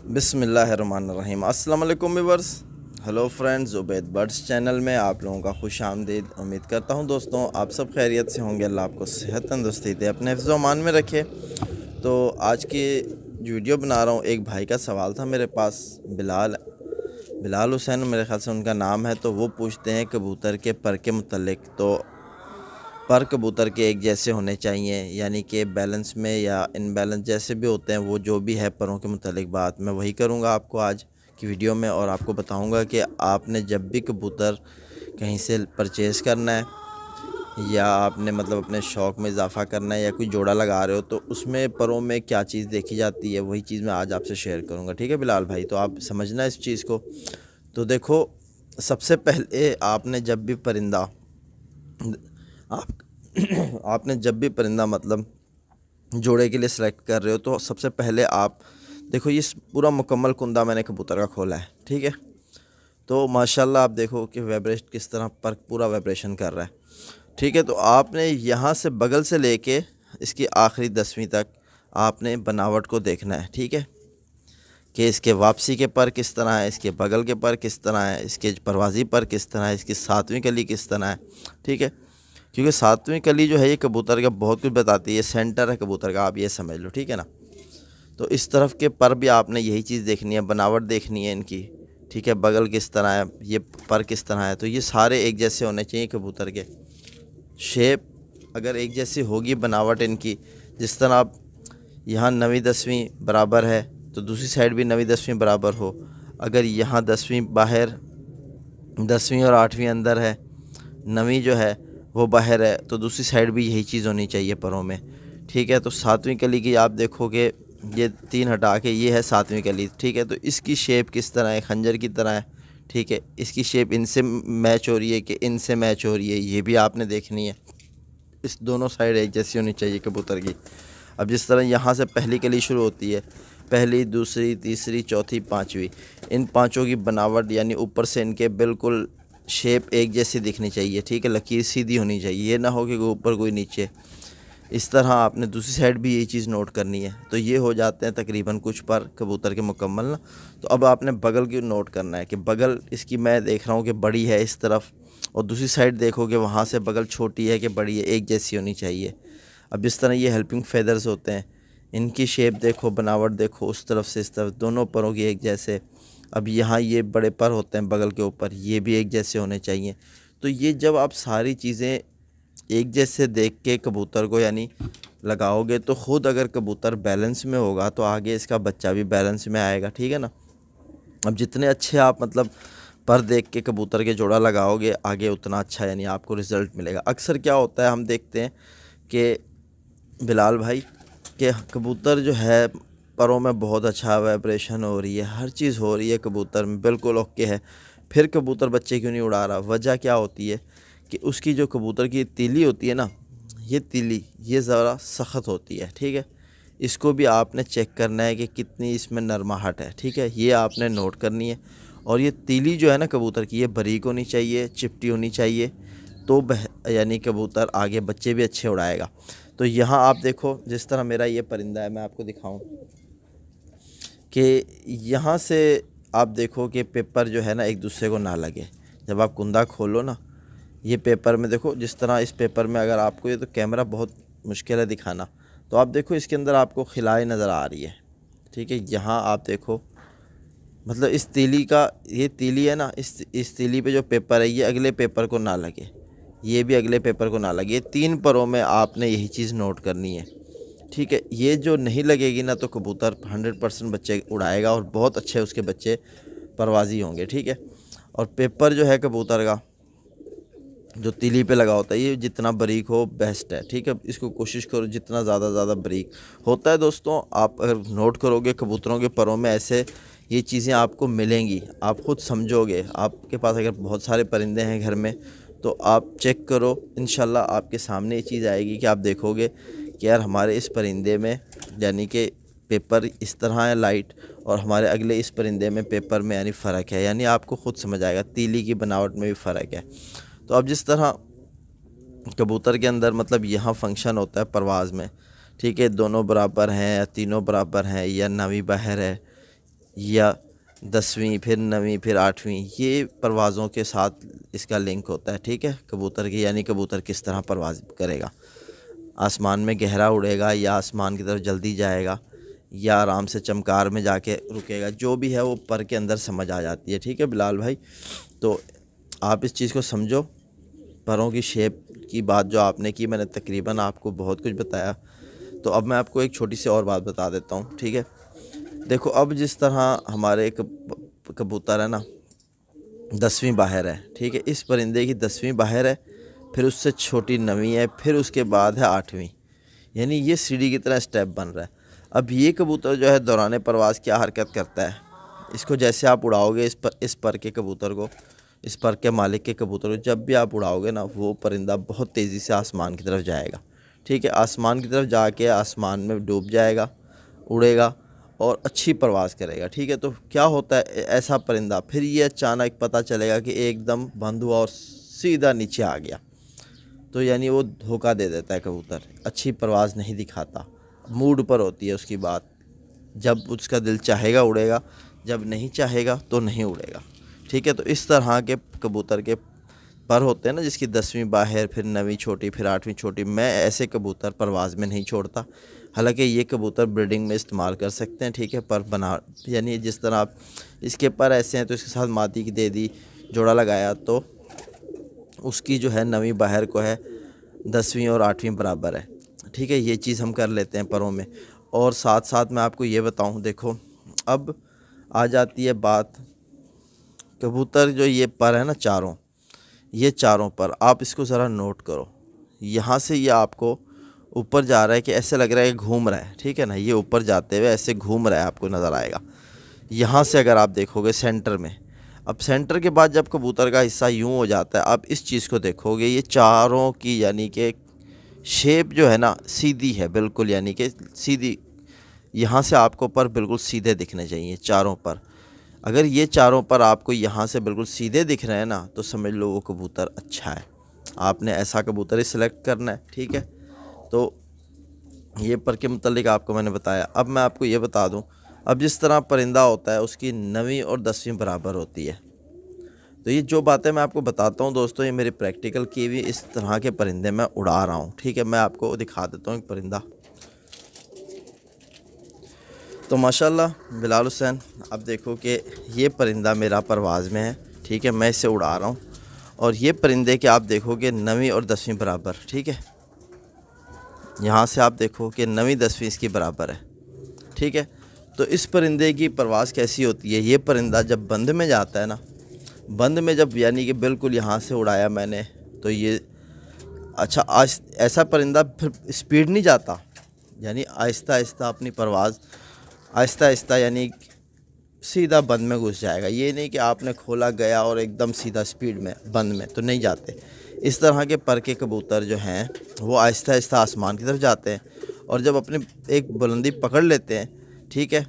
बिस्मिल्लाहिर्रहमानिर्रहीम। अस्सलाम वालेकुम viewers. Hello friends, Ubaid birds channel में आप लोगों का खुश आमदीद। उम्मीद करता हूं दोस्तों आप सब खैरियत से होंगे। अल्लाह आपको सेहत तंदुरुस्ती दे, अपने हिफ्ज़ व अमान में रखे। तो आज की जो वीडियो बना रहा हूं, एक भाई का सवाल था मेरे पास, बिलाल हुसैन मेरे ख्याल से उनका नाम है। तो वो पूछते हैं कबूतर के पर के मुतल्लिक। तो पर कबूतर के एक जैसे होने चाहिए, यानी कि बैलेंस में या इनबैलेंस जैसे भी होते हैं, वो जो भी है परों के मुतालिक बात मैं वही करूँगा आपको आज की वीडियो में। और आपको बताऊँगा कि आपने जब भी कबूतर कहीं से परचेज़ करना है या आपने मतलब अपने शौक़ में इजाफ़ा करना है या कोई जोड़ा लगा रहे हो, तो उसमें परों में क्या चीज़ देखी जाती है, वही चीज़ मैं आज आपसे शेयर करूँगा। ठीक है बिलाल भाई, तो आप समझना इस चीज़ को। तो देखो, सबसे पहले आपने जब भी परिंदा आप आपने जब भी परिंदा मतलब जोड़े के लिए सेलेक्ट कर रहे हो, तो सबसे पहले आप देखो, ये पूरा मुकम्मल कुंदा मैंने कबूतर का खोला है। ठीक है, तो माशाल्लाह आप देखो कि वाइब्रेट किस तरह पर पूरा वाइब्रेशन कर रहा है। ठीक है, तो आपने यहाँ से बगल से लेके इसकी आखिरी 10वीं तक आपने बनावट को देखना है। ठीक है, कि इसके वापसी के पर किस तरह है, इसके बगल के पर किस तरह है, इसके परवाज़ी पर किस तरह है, इसकी 7वीं कली किस तरह है। ठीक है, क्योंकि 7वीं कली जो है ये कबूतर का बहुत कुछ बताती है, सेंटर है कबूतर का, आप ये समझ लो। ठीक है ना, तो इस तरफ के पर भी आपने यही चीज़ देखनी है, बनावट देखनी है इनकी। ठीक है, बगल किस तरह है, ये पर किस तरह है, तो ये सारे एक जैसे होने चाहिए कबूतर के। शेप अगर एक जैसी होगी, बनावट इनकी, जिस तरह आप यहाँ 9वीं 10वीं बराबर है तो दूसरी साइड भी 9वीं 10वीं बराबर हो। अगर यहाँ 10वीं बाहर, 10वीं और 8वीं अंदर है, 9वीं जो है वो बाहर है, तो दूसरी साइड भी यही चीज़ होनी चाहिए परों में। ठीक है, तो 7वीं कली की आप देखोगे, ये 3 हटा के ये है 7वीं कली। ठीक है, तो इसकी शेप किस तरह है, खंजर की तरह है। ठीक है, इसकी शेप इनसे मैच हो रही है कि इनसे मैच हो रही है, ये भी आपने देखनी है। इस दोनों साइड एक जैसी होनी चाहिए कबूतर की। अब जिस तरह यहाँ से पहली कली शुरू होती है, पहली, दूसरी, तीसरी, चौथी, 5वीं, इन पाँचों की बनावट यानी ऊपर से इनके बिल्कुल शेप एक जैसी दिखनी चाहिए। ठीक है, लकीर सीधी होनी चाहिए, ये ना हो कि कोई ऊपर कोई नीचे। इस तरह आपने दूसरी साइड भी यही चीज़ नोट करनी है। तो ये हो जाते हैं तकरीबन कुछ पर कबूतर के मुकम्मल ना। तो अब आपने बगल की नोट करना है कि बगल इसकी मैं देख रहा हूँ कि बड़ी है इस तरफ, और दूसरी साइड देखोगे वहाँ से बगल छोटी है कि बड़ी है, एक जैसी होनी चाहिए। अब जिस तरह ये हेल्पिंग फेदर्स होते हैं, इनकी शेप देखो, बनावट देखो, उस तरफ से इस तरफ दोनों परों की एक जैसे। अब यहाँ ये बड़े पर होते हैं बगल के ऊपर, ये भी एक जैसे होने चाहिए। तो ये जब आप सारी चीज़ें एक जैसे देख के कबूतर को यानी लगाओगे, तो ख़ुद अगर कबूतर बैलेंस में होगा तो आगे इसका बच्चा भी बैलेंस में आएगा। ठीक है ना। अब जितने अच्छे आप मतलब पर देख के कबूतर के जोड़ा लगाओगे आगे, उतना अच्छा यानी आपको रिज़ल्ट मिलेगा। अक्सर क्या होता है, हम देखते हैं कि बिलाल भाई के कबूतर जो है परों में बहुत अच्छा वाइब्रेशन हो रही है, हर चीज़ हो रही है कबूतर में, बिल्कुल ओके है, फिर कबूतर बच्चे क्यों नहीं उड़ा रहा। वजह क्या होती है कि उसकी जो कबूतर की तीली होती है ना, ये तीली ये ज़रा सख्त होती है। ठीक है, इसको भी आपने चेक करना है कि कितनी इसमें नरमाहट है। ठीक है, ये आपने नोट करनी है। और ये तीली जो है ना कबूतर की, ये बारीक होनी चाहिए, चिपटी होनी चाहिए, तो यानी कबूतर आगे बच्चे भी अच्छे उड़ाएगा। तो यहाँ आप देखो, जिस तरह मेरा ये परिंदा है, मैं आपको दिखाऊं कि यहाँ से आप देखो कि पेपर जो है ना एक दूसरे को ना लगे। जब आप कुंदा खोलो ना, ये पेपर में देखो, जिस तरह इस पेपर में अगर आपको, ये तो कैमरा बहुत मुश्किल है दिखाना, तो आप देखो इसके अंदर आपको खिलाई नज़र आ रही है। ठीक है, यहाँ आप देखो, मतलब इस तीली का, ये तीली है ना, इस तीली पे जो पेपर है ये अगले पेपर को ना लगे, ये भी अगले पेपर को ना लगे। 3 परों में आपने यही चीज़ नोट करनी है। ठीक है, ये जो नहीं लगेगी ना, तो कबूतर 100% बच्चे उड़ाएगा और बहुत अच्छे उसके बच्चे परवाज़ी होंगे। ठीक है, और पेपर जो है कबूतर का जो तीली पे लगा होता है, ये जितना बारीक हो बेस्ट है। ठीक है, इसको कोशिश करो जितना ज़्यादा बारीक होता है। दोस्तों, आप अगर नोट करोगे कबूतरों के परों में ऐसे ये चीज़ें आपको मिलेंगी, आप ख़ुद समझोगे। आपके पास अगर बहुत सारे परिंदे हैं घर में, तो आप चेक करो, इंशाल्लाह आपके सामने ये चीज़ आएगी कि आप देखोगे कि यार हमारे इस परिंदे में यानी कि पेपर इस तरह है लाइट, और हमारे अगले इस परिंदे में पेपर में यानी फ़र्क है, यानी आपको ख़ुद समझ आएगा, तीली की बनावट में भी फ़र्क है। तो अब जिस तरह कबूतर के अंदर मतलब यहाँ फंक्शन होता है परवाज़ में, ठीक है, दोनों बराबर हैं या तीनों बराबर हैं या 9वीं बाहर है या 10वीं फिर 9वीं फिर 8वीं, ये परवाज़ों के साथ इसका लिंक होता है। ठीक है, कबूतर की यानी कबूतर किस तरह परवाज़ करेगा, आसमान में गहरा उड़ेगा या आसमान की तरफ जल्दी जाएगा या आराम से चमकार में जाके रुकेगा, जो भी है वो पर के अंदर समझ आ जाती है। ठीक है बिलाल भाई, तो आप इस चीज़ को समझो। परों की शेप की बात जो आपने की, मैंने तकरीबन आपको बहुत कुछ बताया। तो अब मैं आपको एक छोटी सी और बात बता देता हूँ। ठीक है, देखो अब जिस तरह हमारे कबूतर है ना 10वीं बाहर है। ठीक है, इस परिंदे की 10वीं बाहर है, फिर उससे छोटी 9वीं है, फिर उसके बाद है 8वीं, यानी ये सीढ़ी की तरह स्टेप बन रहा है। अब ये कबूतर जो है दौरान परवाज़ क्या हरकत करता है, इसको जैसे आप उड़ाओगे इस पर के कबूतर को, इस पर के मालिक के कबूतर को जब भी आप उड़ाओगे ना, वो परिंदा बहुत तेज़ी से आसमान की तरफ जाएगा। ठीक है, आसमान की तरफ जाके आसमान में डूब जाएगा, उड़ेगा और अच्छी परवाज़ करेगा। ठीक है, तो क्या होता है ऐसा परिंदा, फिर ये अचानक पता चलेगा कि एकदम बंद हुआ और सीधा नीचे आ गया, तो यानी वो धोखा दे देता है कबूतर, अच्छी परवाज़ नहीं दिखाता। मूड पर होती है उसकी बात, जब उसका दिल चाहेगा उड़ेगा, जब नहीं चाहेगा तो नहीं उड़ेगा। ठीक है, तो इस तरह के कबूतर के पर होते हैं ना, जिसकी 10वीं बाहर फिर 9वीं छोटी फिर 8वीं छोटी। मैं ऐसे कबूतर परवाज़ में नहीं छोड़ता, हालांकि ये कबूतर ब्रीडिंग में इस्तेमाल कर सकते हैं। ठीक है, पर बना यानी जिस तरह आप इसके पर ऐसे हैं तो इसके साथ मादी की दे दी, जोड़ा लगाया, तो उसकी जो है 9वीं बाहर को है 10वीं और 8वीं बराबर है। ठीक है, ये चीज़ हम कर लेते हैं परों में। और साथ साथ मैं आपको ये बताऊं, देखो अब आ जाती है बात, कबूतर जो ये पर है ना चारों, ये चारों पर आप इसको ज़रा नोट करो। यहाँ से ये आपको ऊपर जा रहा है कि ऐसे लग रहा है कि घूम रहा है। ठीक है ना, ये ऊपर जाते हुए ऐसे घूम रहा है, आपको नज़र आएगा। यहाँ से अगर आप देखोगे सेंटर में, अब सेंटर के बाद जब कबूतर का हिस्सा यूं हो जाता है, आप इस चीज़ को देखोगे, ये चारों की यानी कि शेप जो है ना सीधी है बिल्कुल, यानी कि सीधी। यहाँ से आपको पर बिल्कुल सीधे दिखने चाहिए चारों पर। अगर ये चारों पर आपको यहाँ से बिल्कुल सीधे दिख रहे हैं ना, तो समझ लो वो कबूतर अच्छा है, आपने ऐसा कबूतर ही सिलेक्ट करना है। ठीक है, तो ये पर के मुतालिक आपको मैंने बताया। अब मैं आपको ये बता दूं, अब जिस तरह परिंदा होता है उसकी 9वीं और 10वीं बराबर होती है। तो ये जो बातें मैं आपको बताता हूँ दोस्तों, ये मेरी प्रैक्टिकल की हुई इस तरह के परिंदे मैं उड़ा रहा हूँ। ठीक है, मैं आपको दिखा देता हूँ एक परिंदा। तो माशाल्लाह बिलाल हुसैन, अब देखो कि ये परिंदा मेरा परवाज़ में है। ठीक है, मैं इसे उड़ा रहा हूँ और ये परिंदे के आप देखोगे 9वीं और 10वीं बराबर। ठीक है, यहाँ से आप देखो कि 9वीं 10वीं इसकी बराबर है। ठीक है, तो इस परिंदे की परवाज़ कैसी होती है, ये परिंदा जब बंद में जाता है ना, बंद में जब यानी कि बिल्कुल यहाँ से उड़ाया मैंने, तो ये अच्छा आज ऐसा परिंदा फिर स्पीड नहीं जाता, यानी आहिस्ता आहिस्ता अपनी परवाज़ आहिस्ता आहिस्ता यानी सीधा बंद में घुस जाएगा। ये नहीं कि आपने खोला गया और एकदम सीधा स्पीड में बंद में तो नहीं जाते। इस तरह के पर के कबूतर जो हैं वो आहिस्ता आहिस्ता आसमान की तरफ जाते हैं, और जब अपने एक बुलंदी पकड़ लेते हैं, ठीक है,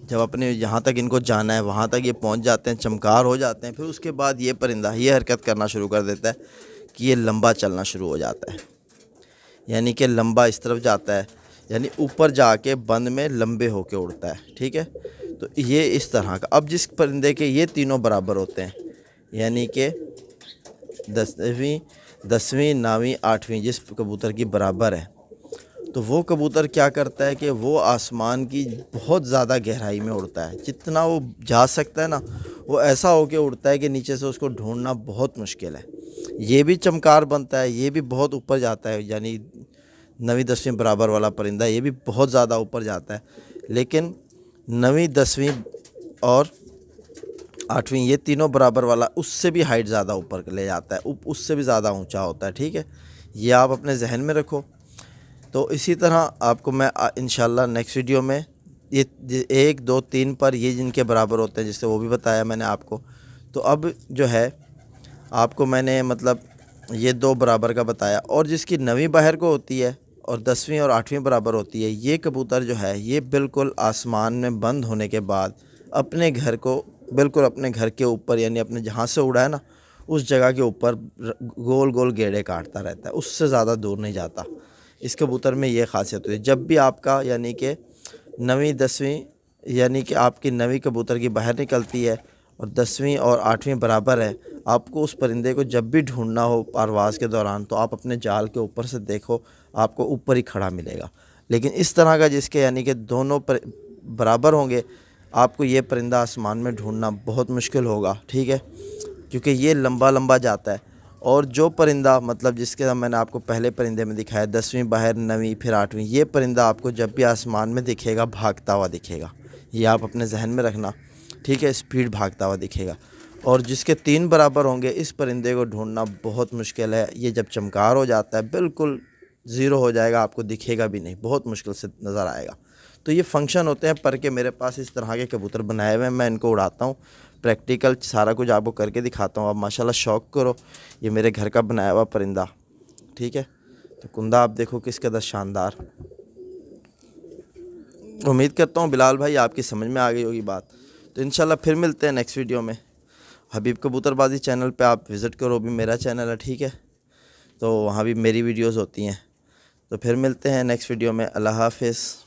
जब अपने जहाँ तक इनको जाना है वहाँ तक ये पहुँच जाते हैं, चमकार हो जाते हैं, फिर उसके बाद ये परिंदा ये हरकत करना शुरू कर देता है कि ये लंबा चलना शुरू हो जाता है, यानी कि लंबा इस तरफ जाता है, यानी ऊपर जाके बंद में लंबे होके उड़ता है। ठीक है, तो ये इस तरह का। अब जिस परिंदे के ये तीनों बराबर होते हैं, यानी कि 10वीं 9वीं 8वीं जिस कबूतर की बराबर है, तो वो कबूतर क्या करता है कि वो आसमान की बहुत ज़्यादा गहराई में उड़ता है। जितना वो जा सकता है ना, वो ऐसा होके उड़ता है कि नीचे से उसको ढूंढना बहुत मुश्किल है। ये भी चमकार बनता है, ये भी बहुत ऊपर जाता है, यानी 9वीं 10वीं बराबर वाला परिंदा ये भी बहुत ज़्यादा ऊपर जाता है, लेकिन 9वीं 10वीं और 8वीं ये तीनों बराबर वाला उससे भी हाइट ज़्यादा ऊपर ले जाता है, उससे भी ज़्यादा ऊंचा होता है। ठीक है, ये आप अपने जहन में रखो। तो इसी तरह आपको मैं इंशाल्लाह नेक्स्ट वीडियो में ये 1 2 3 पर ये जिनके बराबर होते हैं, जिससे वो भी बताया मैंने आपको। तो अब जो है आपको मैंने मतलब ये 2 बराबर का बताया, और जिसकी 9वीं बाहर को होती है और 10वीं और 8वीं बराबर होती है, ये कबूतर जो है ये बिल्कुल आसमान में बंद होने के बाद अपने घर को बिल्कुल अपने घर के ऊपर, यानी अपने जहाँ से उड़ा है ना उस जगह के ऊपर गोल गोल गेड़े काटता रहता है, उससे ज़्यादा दूर नहीं जाता। इस कबूतर में ये खासियत होती है। जब भी आपका यानी कि 9वीं 10वीं यानी कि आपकी नवी कबूतर की बाहर निकलती है और 10वीं और 8वीं बराबर है, आपको उस परिंदे को जब भी ढूंढना हो परवाज़ के दौरान तो आप अपने जाल के ऊपर से देखो, आपको ऊपर ही खड़ा मिलेगा। लेकिन इस तरह का जिसके यानी कि दोनों बराबर होंगे, आपको ये परिंदा आसमान में ढूंढना बहुत मुश्किल होगा, ठीक है, क्योंकि ये लंबा लंबा जाता है। और जो परिंदा मतलब जिसके मैंने आपको पहले परिंदे में दिखाया 10वीं बाहर, 9वीं फिर 8वीं, ये परिंदा आपको जब भी आसमान में दिखेगा भागता हुआ दिखेगा। ये आप अपने जहन में रखना, ठीक है, स्पीड भागता हुआ दिखेगा। और जिसके 3 बराबर होंगे, इस परिंदे को ढूंढना बहुत मुश्किल है। ये जब चमकार हो जाता है बिल्कुल ज़ीरो हो जाएगा, आपको दिखेगा भी नहीं, बहुत मुश्किल से नज़र आएगा। तो ये फंक्शन होते हैं पर के मेरे पास इस तरह के कबूतर बनाए हुए हैं, मैं इनको उड़ाता हूँ, प्रैक्टिकल सारा कुछ आपको करके दिखाता हूँ। आप माशाल्लाह शौक़ करो। ये मेरे घर का बनाया हुआ परिंदा, ठीक है। तो कुंदा आप देखो किस कदर शानदार। उम्मीद करता हूँ बिलाल भाई आपकी समझ में आ गई होगी बात। तो इंशाल्लाह फिर मिलते हैं नेक्स्ट वीडियो में। हबीब कबूतरबाजी चैनल पे आप विज़िट करो, भी मेरा चैनल है, ठीक है, तो वहाँ भी मेरी वीडियोज़ होती हैं। तो फिर मिलते हैं नेक्स्ट वीडियो में। अल्लाह हाफ़िज़।